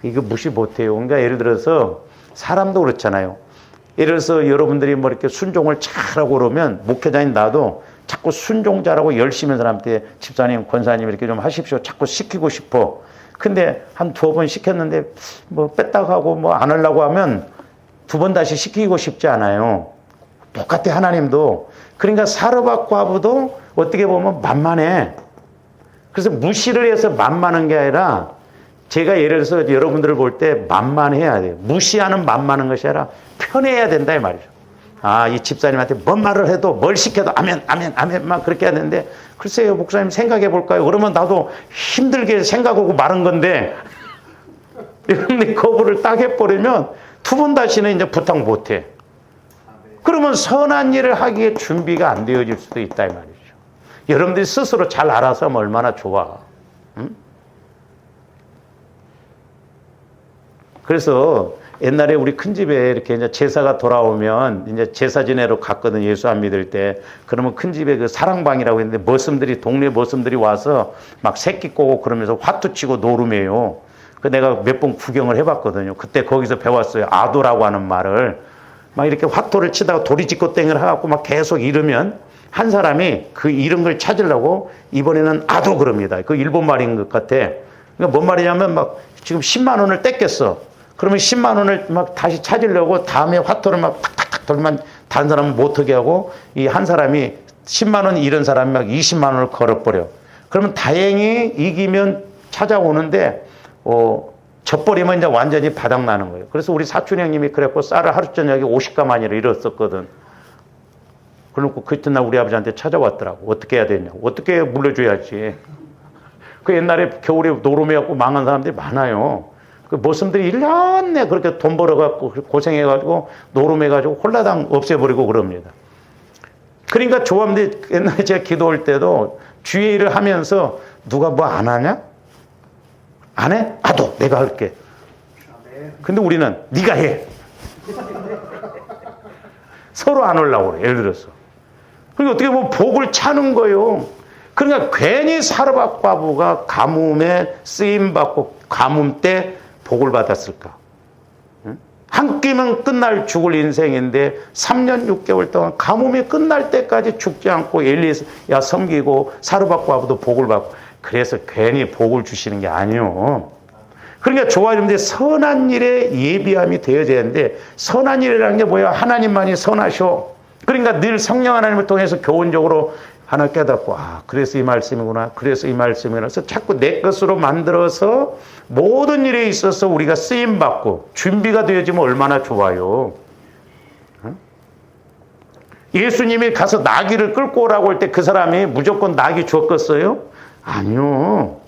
이거 무시 못해요. 그러니까 예를 들어서 사람도 그렇잖아요. 예를 들어서 여러분들이 뭐 이렇게 순종을 잘하고 그러면 목회자인 나도 자꾸 순종 잘하고 열심히 한 사람한테 집사님, 권사님 이렇게 좀 하십시오. 자꾸 시키고 싶어. 근데 한 2번 시켰는데 뭐 뺐다가 하고 뭐 안 하려고 하면 2번 다시 시키고 싶지 않아요. 똑같아 하나님도. 그러니까 사르밧 과부도 어떻게 보면 만만해. 그래서 무시를 해서 만만한 게 아니라 제가 예를 들어서 여러분들을 볼 때 만만해야 돼요. 무시하는 만만한 것이 아니라 편해야 된다 이 말이죠. 이 집사님한테 뭔 말을 해도 뭘 시켜도 아멘, 아멘, 아멘 막 그렇게 해야 되는데 글쎄요 목사님 생각해 볼까요? 그러면 나도 힘들게 생각하고 말한 건데 이런 거부를 딱 해버리면 2번 다시는 이제 부탁 못해. 그러면 선한 일을 하기에 준비가 안 되어질 수도 있다 이 말이죠. 여러분들이 스스로 잘 알아서 하면 얼마나 좋아. 응? 그래서 옛날에 우리 큰 집에 이렇게 이제 제사가 돌아오면 이제 제사 지내러 갔거든. 예수 안 믿을 때. 그러면 큰 집에 그 사랑방이라고 했는데 동네 머슴들이 와서 막 새끼 꼬고 그러면서 화투 치고 노름해요. 그 내가 몇 번 구경을 해봤거든요. 그때 거기서 배웠어요. 아도라고 하는 말을. 막 이렇게 화투를 치다가 도리지꽃땡을 해갖고 막 계속 이르면 한 사람이 그 이런 걸 찾으려고 이번에는 아도 그럽니다. 그 일본 말인 것 같아. 그러니까 뭔 말이냐면 막 지금 10만 원을 뗐겠어. 그러면 10만 원을 막 다시 찾으려고 다음에 화투를 막 탁탁탁 돌면 다른 사람은 못하게 하고 이 한 사람이 10만 원 잃은 사람이 막 20만 원을 걸어버려. 그러면 다행히 이기면 찾아오는데 져버리면 이제 완전히 바닥나는 거예요. 그래서 우리 사촌 형님이 그랬고 쌀을 하루 저녁에 50가마니를 잃었었거든. 그래놓고 그 이튿날 우리 아버지한테 찾아왔더라고. 어떻게 해야 되냐고. 어떻게 물려줘야지. 그 옛날에 겨울에 노름해갖고 망한 사람들이 많아요. 그 머슴들이 1년 내 그렇게 돈 벌어갖고 고생해가지고 노름해가지고 홀라당 없애버리고 그럽니다. 그러니까 조함들이 옛날에 제가 기도할 때도 주의 일을 하면서 누가 뭐 안 하냐? 안 해? 너 내가 할게. 근데 우리는 네가 해. 서로 안 하려고 그래. 예를 들어서. 그러니까 어떻게 보면 복을 차는 거예요. 그러니까 괜히 사르밧 과부가 가뭄에 쓰임받고 가뭄 때 복을 받았을까? 한 끼면 끝날 죽을 인생인데 3년 6개월 동안 가뭄이 끝날 때까지 죽지 않고 엘리야 섬기고 사르밧 과부도 복을 받고 그래서 괜히 복을 주시는 게 아니에요. 그러니까 좋아하는데 선한 일에 예비함이 되어져야 하는데 선한 일이라는 게 뭐야? 하나님만이 선하셔. 그러니까 늘 성령 하나님을 통해서 교훈적으로 하나 깨닫고 그래서 이 말씀이구나. 그래서 이 말씀이구나. 그래서 자꾸 내 것으로 만들어서 모든 일에 있어서 우리가 쓰임받고 준비가 되어지면 얼마나 좋아요. 예수님이 가서 나귀를 끌고 오라고 할 때 그 사람이 무조건 나귀 줬겠어요? 아니요.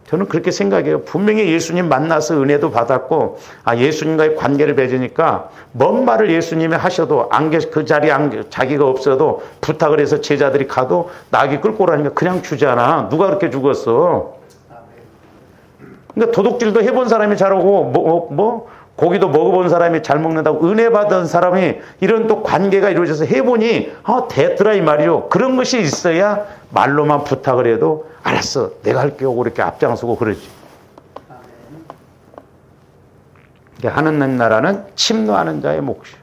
저는 그렇게 생각해요. 분명히 예수님 만나서 은혜도 받았고, 예수님과의 관계를 맺으니까 뭔 말을 예수님이 하셔도 그 자리에 자기가 없어도 부탁을 해서 제자들이 가도 나귀 끌고 오라니까 그냥 주잖아. 누가 그렇게 죽었어? 그러니까 도둑질도 해본 사람이 잘하고, 고기도 먹어본 사람이 잘 먹는다고 은혜 받은 사람이 이런 또 관계가 이루어져서 해보니 됐더라 이 말이죠. 그런 것이 있어야 말로만 부탁을 해도 알았어 내가 할게 하고 이렇게 앞장서고 그러지. 하는 나라는 침노하는 자의 몫이에요.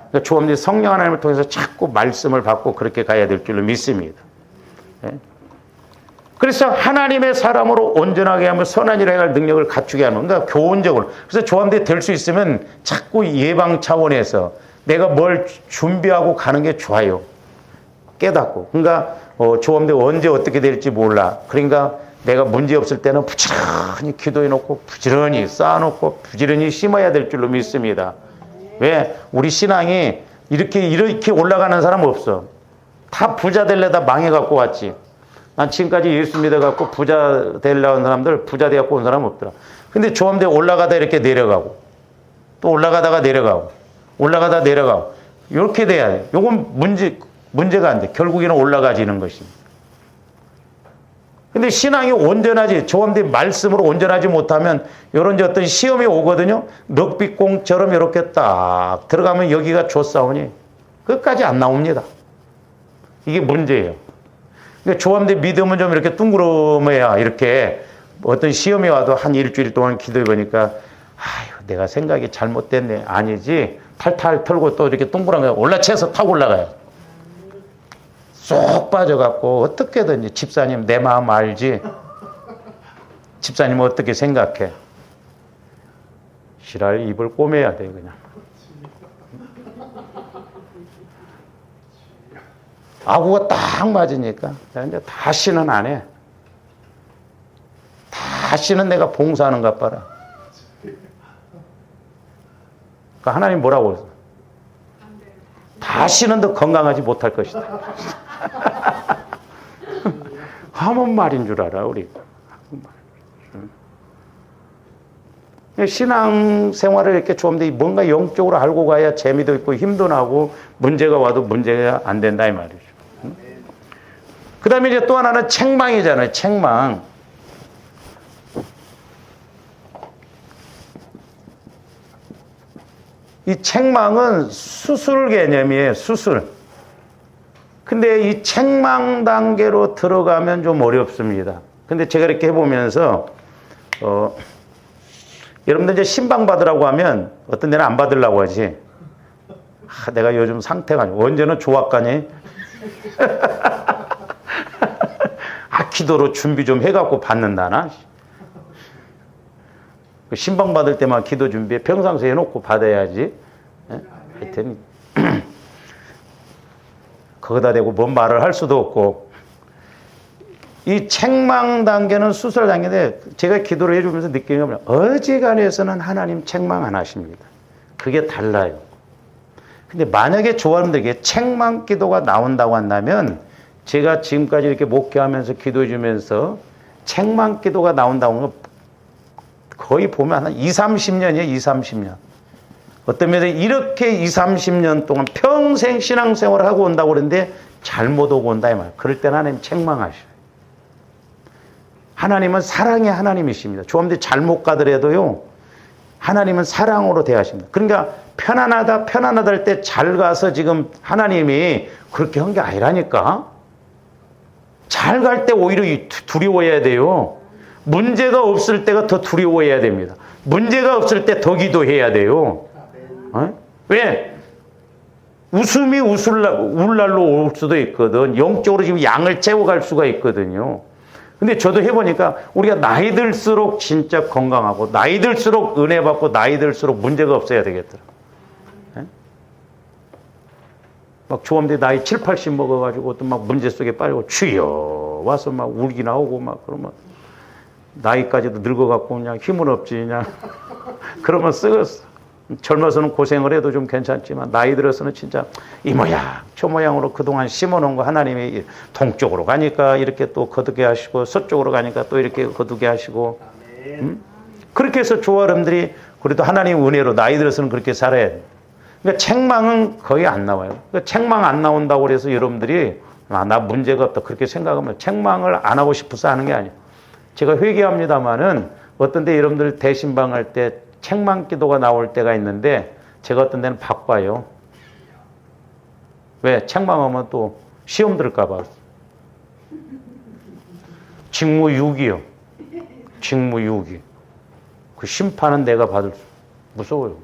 그러니까 조금씩 성령 하나님을 통해서 자꾸 말씀을 받고 그렇게 가야 될 줄로 믿습니다. 그래서 하나님의 사람으로 온전하게 하면 선한 일을 행할 능력을 갖추게 하는, 그러니까 교훈적으로. 그래서 조함대 될 수 있으면 자꾸 예방 차원에서 내가 뭘 준비하고 가는 게 좋아요. 깨닫고. 그러니까 조함대 언제 어떻게 될지 몰라. 그러니까 내가 문제 없을 때는 부지런히 기도해놓고 부지런히 쌓아놓고 부지런히 심어야 될 줄로 믿습니다. 왜? 우리 신앙이 이렇게 올라가는 사람 없어. 다 부자 되려다 망해갖고 왔지. 난 지금까지 예수 믿어갖고 부자 되려고 한 사람들, 부자 되갖고 온 사람 없더라. 근데 조함대 올라가다 이렇게 내려가고, 또 올라가다가 내려가고, 올라가다 내려가고, 이렇게 돼야 돼. 요건 문제가 안 돼. 결국에는 올라가지는 것입니다. 근데 신앙이 온전하지, 조함대 말씀으로 온전하지 못하면, 요런 어떤 시험이 오거든요. 넉빛공처럼 이렇게 딱 들어가면 여기가 조싸우니, 끝까지 안 나옵니다. 이게 문제예요. 그러니까 조함대 믿음은 좀 이렇게 둥그러매야 이렇게 어떤 시험이 와도 한 일주일 동안 기도해 보니까 내가 생각이 잘못됐네. 아니지. 탈탈 털고 또 이렇게 둥그런 거 올라쳐서 타고 올라가요. 쏙 빠져갖고 어떻게든지 집사님 내 마음 알지? 집사님은 어떻게 생각해? 지랄 입을 꼬매야 돼 그냥. 아구가 딱 맞으니까 이제 다시는 안 해. 다시는 내가 봉사하는 것 봐라. 그러니까 하나님 뭐라고 했어? 다시는 더 건강하지 못할 것이다. 하면 말인 줄 알아 우리. 신앙생활을 이렇게 좀 더 뭔가 영적으로 알고 가야 재미도 있고 힘도 나고 문제가 와도 문제가 안 된다 이 말이죠. 그 다음에 이제 또 하나는 책망이잖아요. 책망. 이 책망은 수술 개념이에요. 수술. 근데 이 책망 단계로 들어가면 좀 어렵습니다. 근데 제가 이렇게 해보면서 여러분들 이제 신방 받으라고 하면 어떤 데는 안 받으려고 하지. 내가 요즘 상태가 언제는 조악가니? 기도로 준비 좀 해갖고 받는다나? 신방 받을 때만 기도 준비해. 평상시에 해놓고 받아야지. 하여튼 거기다 대고 뭔 말을 할 수도 없고. 이 책망 단계는 수술 단계인데 제가 기도를 해주면서 느끼는 건 어지간해서는 하나님 책망 안 하십니다. 그게 달라요. 근데 만약에 조화원들에게 책망 기도가 나온다고 한다면 제가 지금까지 이렇게 목회하면서 기도해 주면서 책망 기도가 나온다고 하는 건 거의 보면 한 20, 30년이에요. 20, 30년. 어떤 면에서 이렇게 20, 30년 동안 평생 신앙생활을 하고 온다고 그러는데 잘못 오고 온다 이 말. 그럴 때는 하나님 책망하셔요. 하나님은 사랑의 하나님이십니다. 조금도 잘못 가더라도요. 하나님은 사랑으로 대하십니다. 그러니까 편안하다 할 때 잘 가서 지금 하나님이 그렇게 한 게 아니라니까. 잘 갈 때 오히려 두려워해야 돼요. 문제가 없을 때가 더 두려워해야 됩니다. 문제가 없을 때 더 기도해야 돼요. 왜? 웃음이 울날로 올 수도 있거든. 영적으로 지금 양을 채워갈 수가 있거든요. 근데 저도 해보니까 우리가 나이 들수록 진짜 건강하고 나이 들수록 은혜 받고 나이 들수록 문제가 없어야 되겠더라고요. 막 조암대 나이 7, 80 먹어가지고 또 막 문제 속에 빠지고 주여 와서 막 울기 나오고 막 그러면 나이까지도 늙어갖고 그냥 힘은 없지 그냥 그러면 썩었어. 젊어서는 고생을 해도 좀 괜찮지만 나이 들어서는 진짜 이 모양 저 모양으로 그동안 심어놓은 거 하나님이 동쪽으로 가니까 이렇게 또 거두게 하시고 서쪽으로 가니까 또 이렇게 거두게 하시고 그렇게 해서 조아름들이 그래도 하나님 은혜로 나이 들어서는 그렇게 살아야 돼. 그러니까 책망은 거의 안 나와요. 그러니까 책망 안 나온다고 그래서 여러분들이 나 문제가 없다 그렇게 생각하면 책망을 안 하고 싶어서 하는 게 아니에요. 제가 회개합니다마는 어떤 때 여러분들 대신방할 때 책망 기도가 나올 때가 있는데 제가 어떤 데는 바빠요. 왜? 책망하면 또 시험 들을까 봐. 직무유기요. 직무유기. 그 심판은 내가 받을 수 무서워요.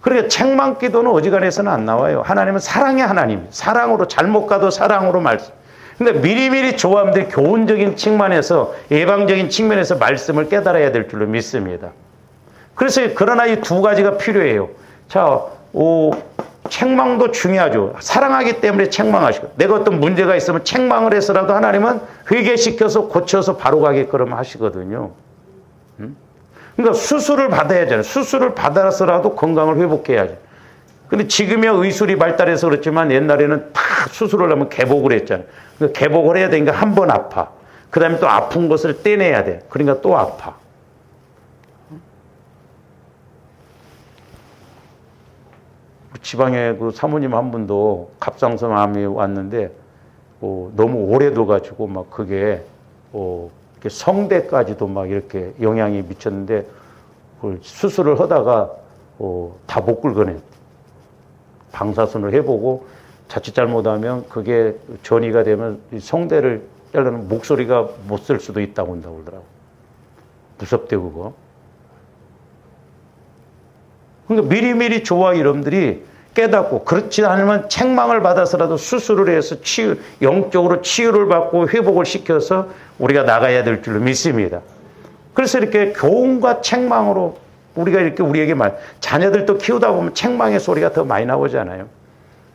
그러니까 책망 기도는 어지간해서는 안 나와요. 하나님은 사랑의 하나님. 사랑으로 잘못 가도 사랑으로 말씀. 근데 미리미리 조함들 교훈적인 측면에서 예방적인 측면에서 말씀을 깨달아야 될 줄로 믿습니다. 그래서 그러나 이 두 가지가 필요해요. 자, 책망도 중요하죠. 사랑하기 때문에 책망하시고 내가 어떤 문제가 있으면 책망을 해서라도 하나님은 회개시켜서 고쳐서 바로 가게끔 하시거든요. 그러니까 수술을 받아야 하잖아요. 수술을 받아서라도 건강을 회복해야죠. 근데 지금의 의술이 발달해서 그렇지만 옛날에는 다 수술을 하면 개복을 했잖아요. 그러니까 개복을 해야 되니까 한 번 아파. 그 다음에 또 아픈 것을 떼내야 돼. 그러니까 또 아파. 지방에 그 사모님 한 분도 갑상선암이 왔는데 너무 오래 둬가지고 막 그게 이렇게 성대까지도 막 이렇게 영향이 미쳤는데 그걸 수술을 하다가 다 못 긁어내. 방사선을 해보고 자칫 잘못하면 그게 전이가 되면 성대를 자르는 목소리가 못 쓸 수도 있다고 한다고 그러더라고. 무섭대 그거. 그러니까 미리미리 조화 여러분들이 깨닫고 그렇지 않으면 책망을 받아서라도 수술을 해서 영적으로 치유를 받고 회복을 시켜서 우리가 나가야 될 줄로 믿습니다. 그래서 이렇게 교훈과 책망으로 우리가 이렇게 우리에게 자녀들도 키우다 보면 책망의 소리가 더 많이 나오잖아요.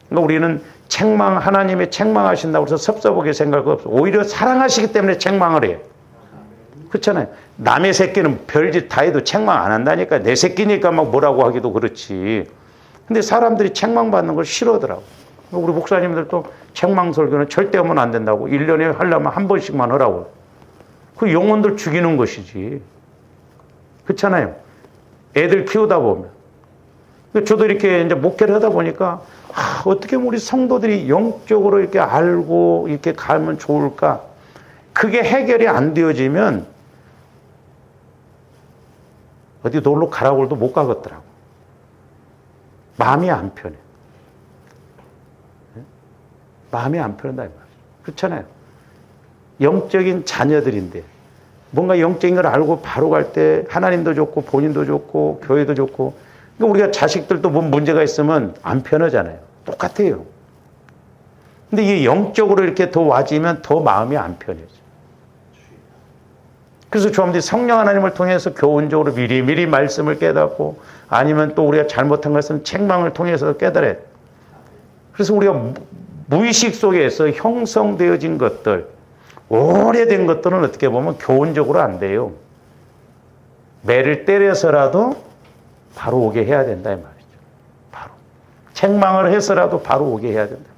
그러니까 우리는 하나님이 책망하신다고 해서 섭섭하게 생각 없어. 오히려 사랑하시기 때문에 책망을 해요. 그렇잖아요. 남의 새끼는 별짓 다 해도 책망 안 한다니까. 내 새끼니까 막 뭐라고 하기도 그렇지. 근데 사람들이 책망받는 걸 싫어하더라고. 우리 목사님들도 책망 설교는 절대 하면 안 된다고. 1년에 하려면 한 번씩만 하라고. 그 영혼들 죽이는 것이지. 그렇잖아요. 애들 키우다 보면. 저도 이렇게 이제 목회를 하다 보니까 어떻게 우리 성도들이 영적으로 이렇게 알고 이렇게 가면 좋을까? 그게 해결이 안 되어지면 어디 놀러 가라고 해도 못 가겠더라고. 마음이 안 편해. 마음이 안 편하다. 그렇잖아요. 영적인 자녀들인데 뭔가 영적인 걸 알고 바로 갈 때 하나님도 좋고 본인도 좋고 교회도 좋고 그러니까 우리가 자식들도 뭔 문제가 있으면 안 편하잖아요. 똑같아요. 근데 이게 영적으로 이렇게 더 와지면 더 마음이 안 편해져. 그래서 조합들이 성령 하나님을 통해서 교훈적으로 미리미리 말씀을 깨닫고 아니면 또 우리가 잘못한 것은 책망을 통해서 깨달아야 돼. 그래서 우리가 무의식 속에서 형성되어진 것들 오래된 것들은 어떻게 보면 교훈적으로 안 돼요. 매를 때려서라도 바로 오게 해야 된다 이 말이죠. 바로. 책망을 해서라도 바로 오게 해야 된다.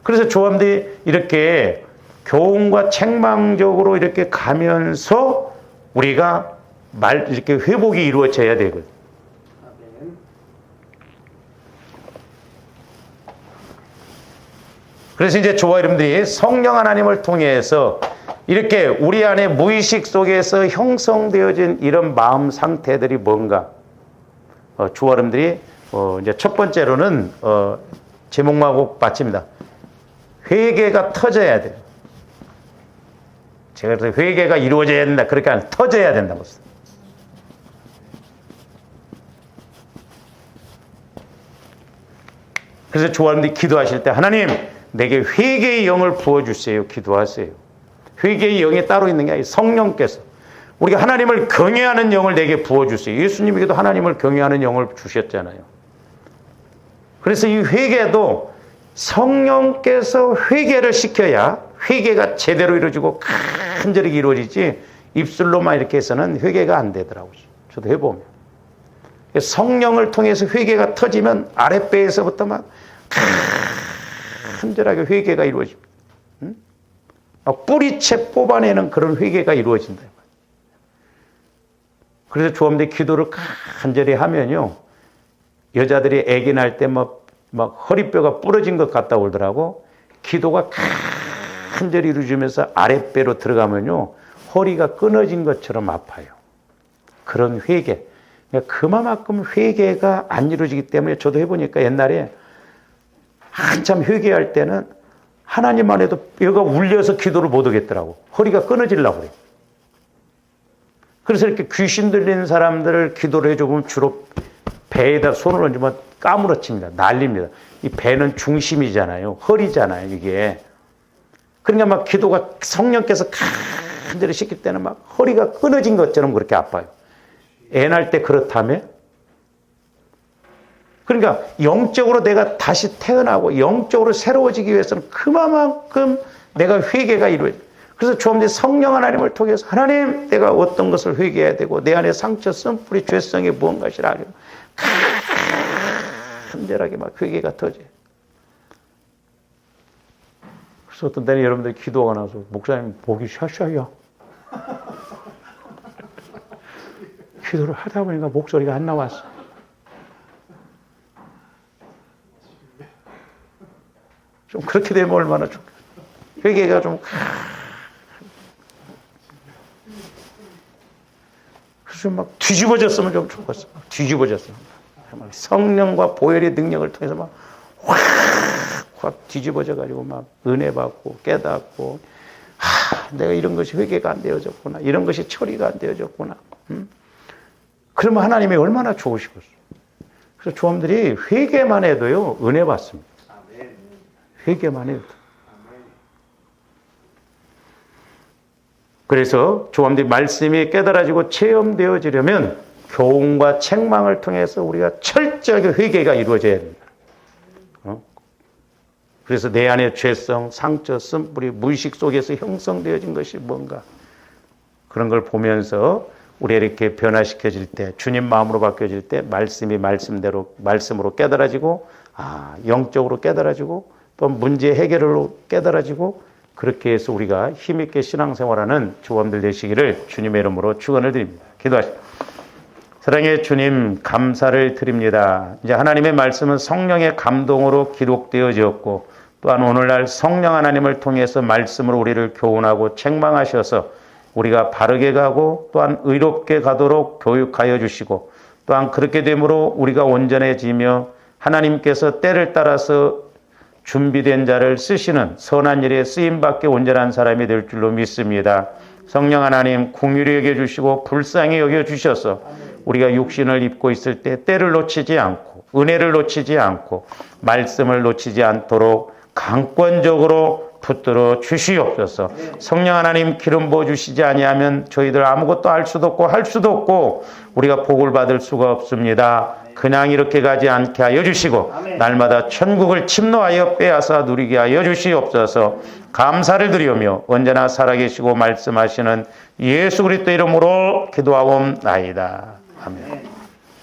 그래서 조함들이 이렇게 교훈과 책망적으로 이렇게 가면서 우리가 이렇게 회복이 이루어져야 되거든요. 그래서 이제 조화 여러분들이 성령 하나님을 통해서 이렇게 우리 안에 무의식 속에서 형성되어진 이런 마음 상태들이 뭔가 조화 여러분들이 이제 첫 번째로는 제목하고 마칩니다. 회개가 터져야 돼요. 제가 그래서 회개가 이루어져야 된다. 그렇게 안 터져야 된다고 했어요. 그래서 조화님들이 기도하실 때 하나님 내게 회개의 영을 부어주세요. 기도하세요. 회개의 영이 따로 있는 게 아니라 성령께서 우리가 하나님을 경외하는 영을 내게 부어주세요. 예수님에게도 하나님을 경외하는 영을 주셨잖아요. 그래서 이 회개도 성령께서 회개를 시켜야 회개가 제대로 이루어지고 간절히 이루어지지 입술로만 이렇게 해서는 회개가 안 되더라고요. 저도 해보면. 성령을 통해서 회개가 터지면 아랫배에서부터 막 간절하게 회개가 이루어집니다. 뿌리채 뽑아내는 그런 회개가 이루어진다. 그래서 조합대 기도를 간절히 하면요. 여자들이 아기 날 때 막 허리뼈가 부러진 것 같다 그러더라고. 기도가 간절히 이루어지면서 아랫배로 들어가면요. 허리가 끊어진 것처럼 아파요. 그런 회개. 그만큼 회개가 안 이루어지기 때문에 저도 해보니까 옛날에 한참 회개할 때는 하나님만 해도 뼈가 울려서 기도를 못 하겠더라고. 허리가 끊어지려고 그래요. 그래서 이렇게 귀신 들리는 사람들을 기도를 해주면 주로 배에다 손을 얹으면 까무러칩니다. 날립니다. 이 배는 중심이잖아요. 허리잖아요, 이게. 그러니까 막 기도가 성령께서 간절히 시킬 때는 막 허리가 끊어진 것처럼 그렇게 아파요. 애 낳을 때 그렇다며? 그러니까 영적으로 내가 다시 태어나고 영적으로 새로워지기 위해서는 그만큼 내가 회개가 이루어져요. 그래서 조금 전에 성령 하나님을 통해서 하나님 내가 어떤 것을 회개해야 되고 내 안에 상처 쓴뿌리 죄성이 무언가시라 하려 간절하게 막 회개가 터져요. 그래서 어떤 때는 여러분들 기도가 나서 목사님 보기 샤샤야 기도를 하다 보니까 목소리가 안 나왔어. 좀 그렇게 되면 얼마나 좋겠어. 회개가 좀 그래서 막 뒤집어졌으면 좀 좋겠어. 뒤집어졌어. 성령과 보혈의 능력을 통해서 막 확 뒤집어져가지고 막 은혜 받고 깨닫고 내가 이런 것이 회개가 안 되어졌구나. 이런 것이 처리가 안 되어졌구나. 그러면 하나님이 얼마나 좋으시겠어. 그래서 조함들이 회개만 해도요 은혜 받습니다. 회개만 해도. 그래서 조함들이 말씀이 깨달아지고 체험되어지려면 교훈과 책망을 통해서 우리가 철저하게 회개가 이루어져야 됩니다. 그래서 내 안에 죄성, 상처, 쓴뿌리, 무의식 속에서 형성되어진 것이 뭔가 그런 걸 보면서 우리가 이렇게 변화시켜질 때 주님 마음으로 바뀌어질 때 말씀이 말씀으로 깨달아지고 영적으로 깨달아지고 또 문제 해결로 깨달아지고 그렇게 해서 우리가 힘있게 신앙생활하는 조원들 되시기를 주님의 이름으로 축원을 드립니다. 기도하십시오. 사랑의 주님 감사를 드립니다. 이제 하나님의 말씀은 성령의 감동으로 기록되어졌고 또한 오늘날 성령 하나님을 통해서 말씀으로 우리를 교훈하고 책망하셔서 우리가 바르게 가고 또한 의롭게 가도록 교육하여 주시고 또한 그렇게 되므로 우리가 온전해지며 하나님께서 때를 따라서 준비된 자를 쓰시는 선한 일에 쓰임받게 온전한 사람이 될 줄로 믿습니다. 성령 하나님 긍휼히 여겨주시고 불쌍히 여겨주셔서 우리가 육신을 입고 있을 때 때를 놓치지 않고 은혜를 놓치지 않고 말씀을 놓치지 않도록 강권적으로 붙들어 주시옵소서. 성령 하나님 기름 부어주시지 아니하면 저희들 아무것도 알 수도 없고 할 수도 없고 우리가 복을 받을 수가 없습니다. 그냥 이렇게 가지 않게 하여 주시고 날마다 천국을 침노하여 빼앗아 누리게 하여 주시옵소서. 감사를 드리오며 언제나 살아계시고 말씀하시는 예수 그리스도 이름으로 기도하옵나이다. 아멘.